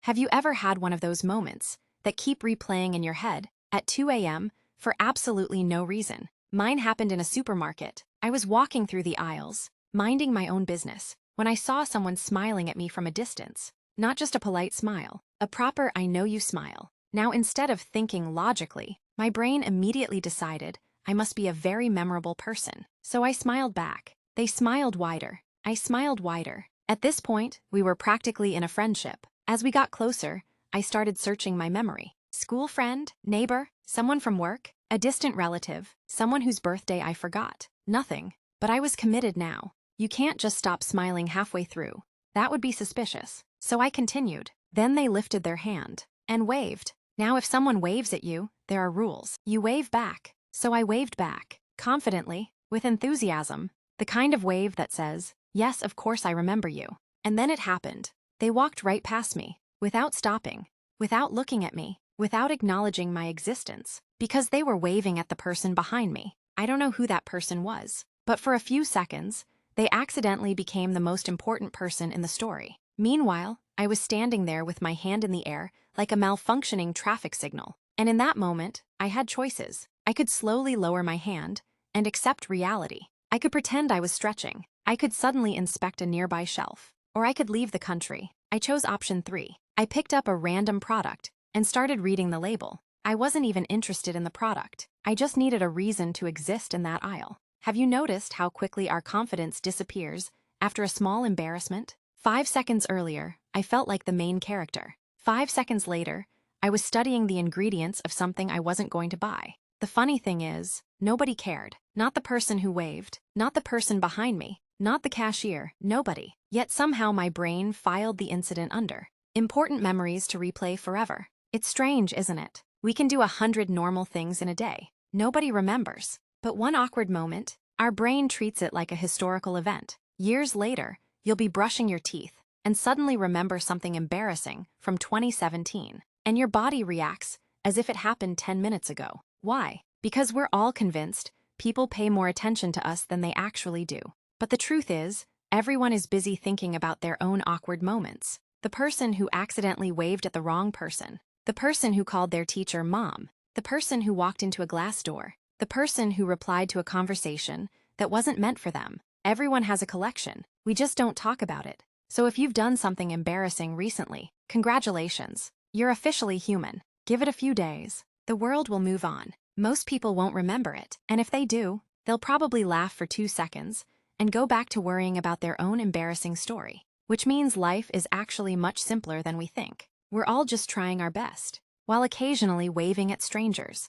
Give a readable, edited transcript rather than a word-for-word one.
Have you ever had one of those moments that keep replaying in your head at 2 a.m. for absolutely no reason? Mine happened in a supermarket. I was walking through the aisles, minding my own business, when I saw someone smiling at me from a distance. Not just a polite smile, a proper I know you smile. Now, instead of thinking logically, my brain immediately decided I must be a very memorable person. So I smiled back. They smiled wider. I smiled wider. At this point, we were practically in a friendship. As we got closer, I started searching my memory. School friend, neighbor, someone from work, a distant relative, someone whose birthday I forgot. Nothing. But I was committed now. You can't just stop smiling halfway through. That would be suspicious. So I continued. Then they lifted their hand and waved. Now if someone waves at you, there are rules. You wave back. So I waved back, confidently, with enthusiasm, the kind of wave that says, yes, of course I remember you. And then it happened. They walked right past me, without stopping, without looking at me, without acknowledging my existence, because they were waving at the person behind me. I don't know who that person was, but for a few seconds, they accidentally became the most important person in the story. Meanwhile, I was standing there with my hand in the air like a malfunctioning traffic signal. And in that moment, I had choices. I could slowly lower my hand and accept reality. I could pretend I was stretching. I could suddenly inspect a nearby shelf. Or I could leave the country. I chose option 3. I picked up a random product and started reading the label. I wasn't even interested in the product. I just needed a reason to exist in that aisle. Have you noticed how quickly our confidence disappears after a small embarrassment? 5 seconds earlier, I felt like the main character. 5 seconds later, I was studying the ingredients of something I wasn't going to buy. The funny thing is, nobody cared. Not the person who waved, not the person behind me, not the cashier, nobody. Yet somehow my brain filed the incident under important memories to replay forever. It's strange, isn't it? We can do 100 normal things in a day. Nobody remembers. But one awkward moment, our brain treats it like a historical event. Years later, you'll be brushing your teeth and suddenly remember something embarrassing from 2017. And your body reacts as if it happened 10 minutes ago. Why? Because we're all convinced people pay more attention to us than they actually do. But the truth is, everyone is busy thinking about their own awkward moments. The person who accidentally waved at the wrong person. The person who called their teacher mom. The person who walked into a glass door. The person who replied to a conversation that wasn't meant for them. Everyone has a collection. We just don't talk about it. So if you've done something embarrassing recently, congratulations. You're officially human. Give it a few days. The world will move on. Most people won't remember it. And if they do, they'll probably laugh for 2 seconds and go back to worrying about their own embarrassing story. Which means life is actually much simpler than we think. We're all just trying our best, while occasionally waving at strangers.